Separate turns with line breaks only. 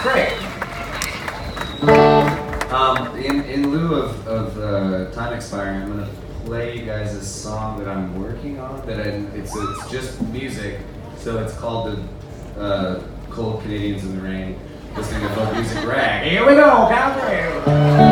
Great.
In lieu of time expiring, I'm gonna play you guys a song that I'm working on. It's just music, so it's called the Cold Canadians in the Rain, listening to folk music rag.
Here we go, count three.